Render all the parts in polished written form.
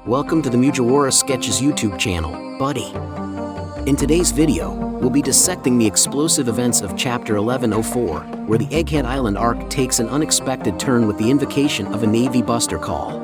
Welcome to the Mugiwara Sketches YouTube channel, buddy. In today's video, we'll be dissecting the explosive events of Chapter 1104, where the Egghead Island arc takes an unexpected turn with the invocation of a Navy buster call.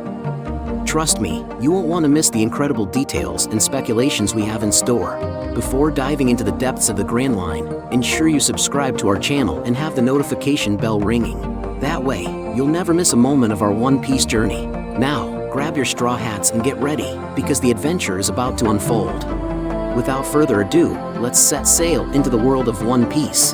Trust me, you won't want to miss the incredible details and speculations we have in store. Before diving into the depths of the Grand Line, ensure you subscribe to our channel and have the notification bell ringing. That way, you'll never miss a moment of our One Piece journey. Now, grab your straw hats and get ready, because the adventure is about to unfold. Without further ado, let's set sail into the world of One Piece.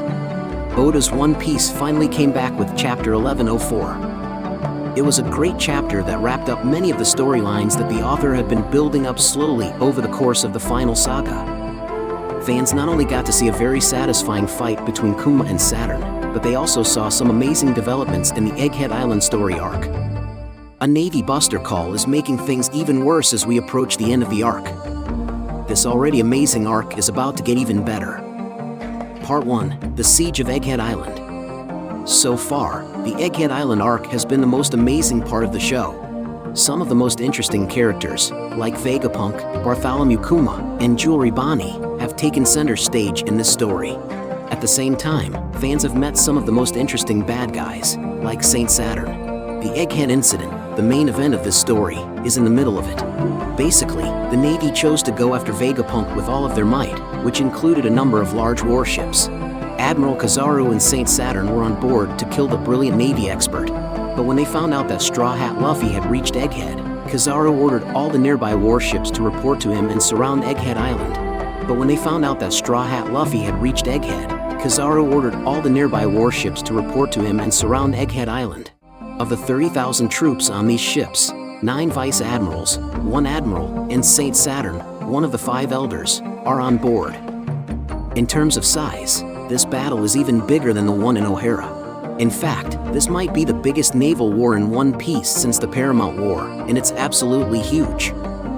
Oda's One Piece finally came back with Chapter 1104. It was a great chapter that wrapped up many of the storylines that the author had been building up slowly over the course of the final saga. Fans not only got to see a very satisfying fight between Kuma and Saturn, but they also saw some amazing developments in the Egghead Island story arc. A Navy buster call is making things even worse as we approach the end of the arc. This already amazing arc is about to get even better. Part 1, The Siege of Egghead Island. So far, the Egghead Island arc has been the most amazing part of the show. Some of the most interesting characters, like Vegapunk, Bartholomew Kuma, and Jewelry Bonnie, have taken center stage in this story. At the same time, fans have met some of the most interesting bad guys, like Saint Saturn. The Egghead incident, the main event of this story, is in the middle of it. Basically, the Navy chose to go after Vegapunk with all of their might, which included a number of large warships. Admiral Kizaru and Saint Saturn were on board to kill the brilliant Navy expert, but when they found out that Straw Hat Luffy had reached Egghead, Kizaru ordered all the nearby warships to report to him and surround Egghead Island. But when they found out that Straw Hat Luffy had reached Egghead, Kizaru ordered all the nearby warships to report to him and surround Egghead Island. Of the 30,000 troops on these ships, 9 vice admirals, 1 admiral, and Saint Saturn, one of the 5 elders, are on board. In terms of size, this battle is even bigger than the one in O'Hara. In fact, this might be the biggest naval war in One Piece since the Paramount War, and it's absolutely huge.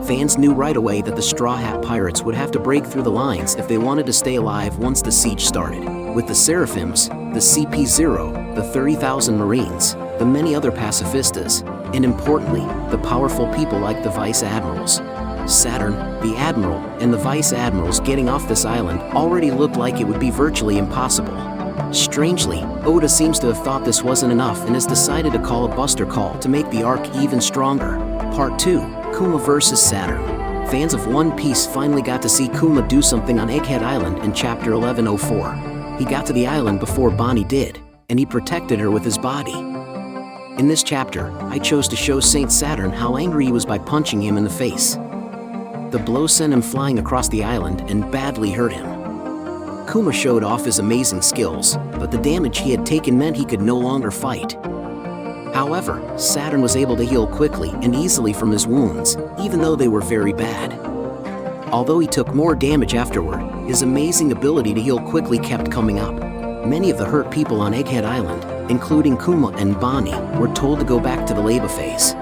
Fans knew right away that the Straw Hat Pirates would have to break through the lines if they wanted to stay alive once the siege started. With the Seraphims, the CP0, the 30,000 Marines, the many other pacifistas, and importantly, the powerful people like the Vice Admirals. Saturn, the Admiral, and the Vice Admirals getting off this island already looked like it would be virtually impossible. Strangely, Oda seems to have thought this wasn't enough and has decided to call a buster call to make the arc even stronger. Part 2, Kuma Vs Saturn. Fans of One Piece finally got to see Kuma do something on Egghead Island in Chapter 1104. He got to the island before Bonnie did, and he protected her with his body. In this chapter, I chose to show Saint Saturn how angry he was by punching him in the face. The blow sent him flying across the island and badly hurt him. Kuma showed off his amazing skills, but the damage he had taken meant he could no longer fight. However, Saturn was able to heal quickly and easily from his wounds, even though they were very bad. Although he took more damage afterward, his amazing ability to heal quickly kept coming up. Many of the hurt people on Egghead Island, including Kuma and Bonnie, were told to go back to the Leba phase.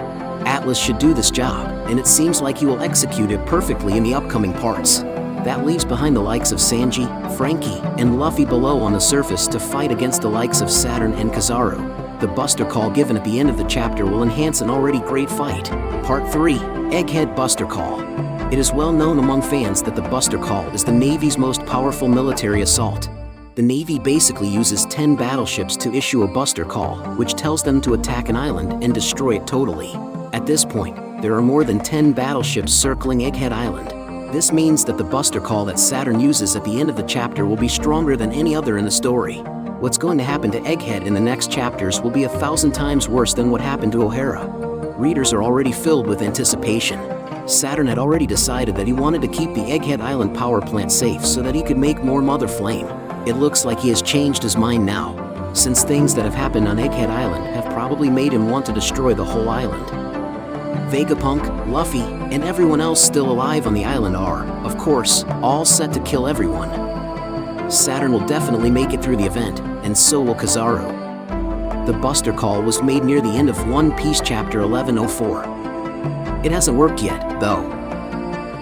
Atlas should do this job, and it seems like he will execute it perfectly in the upcoming parts. That leaves behind the likes of Sanji, Frankie, and Luffy below on the surface to fight against the likes of Saturn and Kizaru. The buster call given at the end of the chapter will enhance an already great fight. Part 3, Egghead Buster Call. It is well known among fans that the buster call is the Navy's most powerful military assault. The Navy basically uses 10 battleships to issue a buster call, which tells them to attack an island and destroy it totally. At this point, there are more than 10 battleships circling Egghead Island. This means that the buster call that Saturn uses at the end of the chapter will be stronger than any other in the story. What's going to happen to Egghead in the next chapters will be 1,000 times worse than what happened to O'Hara. Readers are already filled with anticipation. Saturn had already decided that he wanted to keep the Egghead Island power plant safe so that he could make more Mother Flame. It looks like he has changed his mind now, since things that have happened on Egghead Island have probably made him want to destroy the whole island. Vegapunk, Luffy, and everyone else still alive on the island are, of course, all set to kill everyone. Saturn will definitely make it through the event, and so will Kizaru. The buster call was made near the end of One Piece Chapter 1104. It hasn't worked yet, though.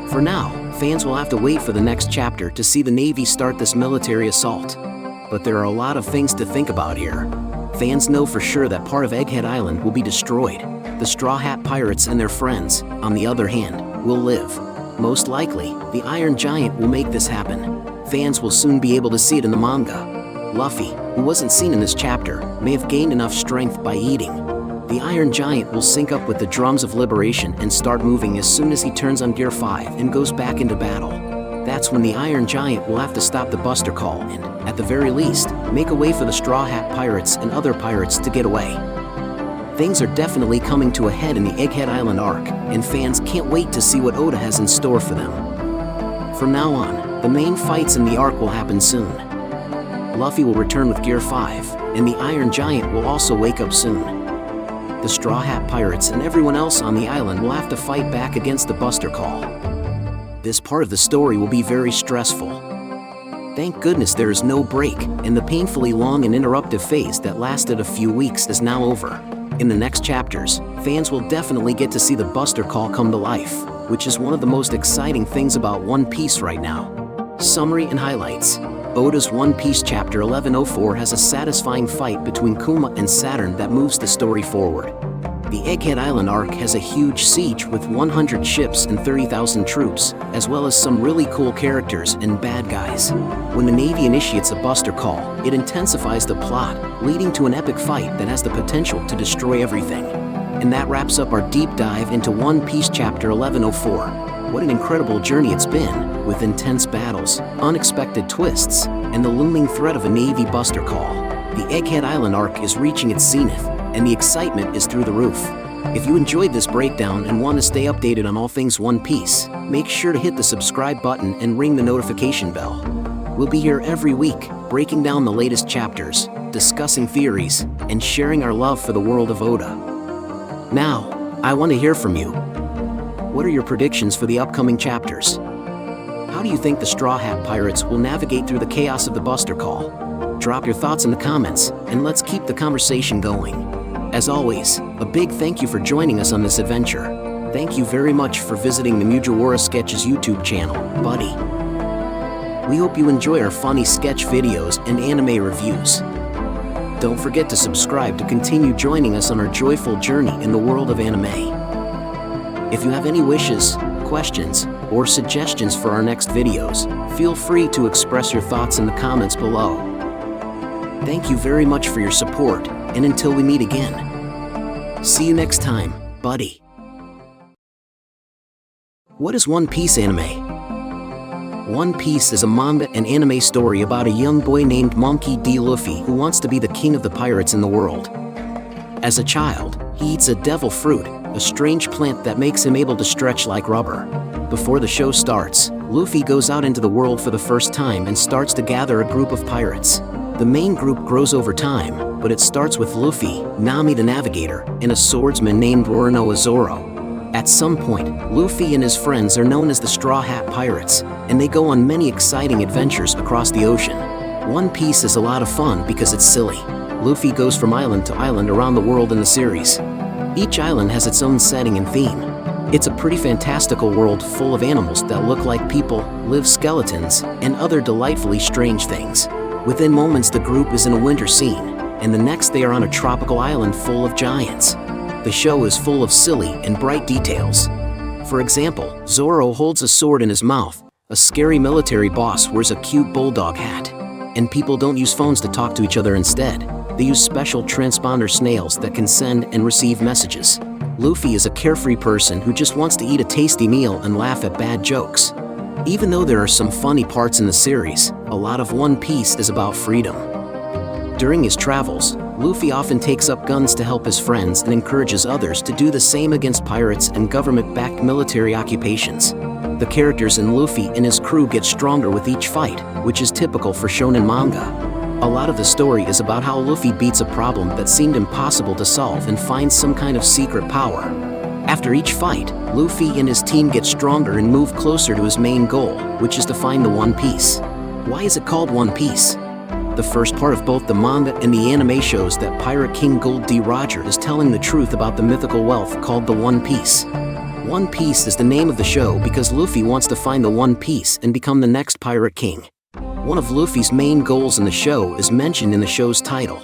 For now, fans will have to wait for the next chapter to see the Navy start this military assault. But there are a lot of things to think about here. Fans know for sure that part of Egghead Island will be destroyed. The Straw Hat Pirates and their friends, on the other hand, will live. Most likely, the Iron Giant will make this happen. Fans will soon be able to see it in the manga. Luffy, who wasn't seen in this chapter, may have gained enough strength by eating. The Iron Giant will sync up with the drums of liberation and start moving as soon as he turns on Gear 5 and goes back into battle. That's when the Iron Giant will have to stop the Buster Call and, at the very least, make a way for the Straw Hat Pirates and other pirates to get away. Things are definitely coming to a head in the Egghead Island arc, and fans can't wait to see what Oda has in store for them. From now on, the main fights in the arc will happen soon. Luffy will return with Gear 5, and the Iron Giant will also wake up soon. The Straw Hat Pirates and everyone else on the island will have to fight back against the Buster Call. This part of the story will be very stressful. Thank goodness there is no break, and the painfully long and interruptive phase that lasted a few weeks is now over. In the next chapters, fans will definitely get to see the Buster Call come to life, which is one of the most exciting things about One Piece right now. Summary and highlights. Oda's One Piece Chapter 1104 has a satisfying fight between Kuma and Saturn that moves the story forward. The Egghead Island arc has a huge siege with 100 ships and 30,000 troops, as well as some really cool characters and bad guys. When the Navy initiates a Buster Call, it intensifies the plot, leading to an epic fight that has the potential to destroy everything. And that wraps up our deep dive into One Piece Chapter 1104. What an incredible journey it's been, with intense battles, unexpected twists, and the looming threat of a Navy Buster Call. The Egghead Island arc is reaching its zenith, and the excitement is through the roof. If you enjoyed this breakdown and want to stay updated on all things One Piece, make sure to hit the subscribe button and ring the notification bell. We'll be here every week, breaking down the latest chapters, discussing theories, and sharing our love for the world of Oda. Now, I want to hear from you. What are your predictions for the upcoming chapters? How do you think the Straw Hat Pirates will navigate through the chaos of the Buster Call? Drop your thoughts in the comments, and let's keep the conversation going. As always, a big thank you for joining us on this adventure. Thank you very much for visiting the Mugiwara Sketches YouTube channel, buddy. We hope you enjoy our funny sketch videos and anime reviews. Don't forget to subscribe to continue joining us on our joyful journey in the world of anime. If you have any wishes, questions, or suggestions for our next videos, feel free to express your thoughts in the comments below. Thank you very much for your support, and until we meet again. See you next time, buddy. What is One Piece anime? One Piece is a manga and anime story about a young boy named Monkey D. Luffy who wants to be the king of the pirates in the world. As a child, he eats a devil fruit, a strange plant that makes him able to stretch like rubber. Before the show starts, Luffy goes out into the world for the first time and starts to gather a group of pirates. The main group grows over time, but it starts with Luffy, Nami the Navigator, and a swordsman named Roronoa Zoro. At some point, Luffy and his friends are known as the Straw Hat Pirates, and they go on many exciting adventures across the ocean. One Piece is a lot of fun because it's silly. Luffy goes from island to island around the world in the series. Each island has its own setting and theme. It's a pretty fantastical world full of animals that look like people, live skeletons, and other delightfully strange things. Within moments the group is in a winter scene, and the next they are on a tropical island full of giants. The show is full of silly and bright details. For example, Zoro holds a sword in his mouth, a scary military boss wears a cute bulldog hat, and people don't use phones to talk to each other instead. They use special transponder snails that can send and receive messages. Luffy is a carefree person who just wants to eat a tasty meal and laugh at bad jokes. Even though there are some funny parts in the series, a lot of One Piece is about freedom. During his travels, Luffy often takes up guns to help his friends and encourages others to do the same against pirates and government-backed military occupations. The characters in Luffy and his crew get stronger with each fight, which is typical for shonen manga. A lot of the story is about how Luffy beats a problem that seemed impossible to solve and finds some kind of secret power. After each fight, Luffy and his team get stronger and move closer to his main goal, which is to find the One Piece. Why is it called One Piece? The first part of both the manga and the anime shows that Pirate King Gold D. Roger is telling the truth about the mythical wealth called the One Piece. One Piece is the name of the show because Luffy wants to find the One Piece and become the next Pirate King. One of Luffy's main goals in the show is mentioned in the show's title.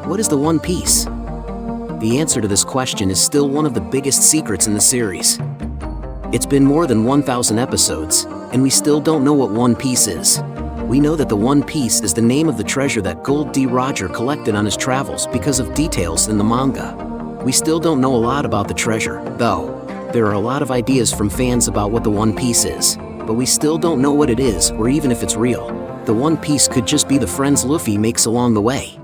What is the One Piece? The answer to this question is still one of the biggest secrets in the series. It's been more than 1,000 episodes, and we still don't know what One Piece is. We know that the One Piece is the name of the treasure that Gold D. Roger collected on his travels because of details in the manga. We still don't know a lot about the treasure, though. There are a lot of ideas from fans about what the One Piece is, but we still don't know what it is or even if it's real. The One Piece could just be the friends Luffy makes along the way.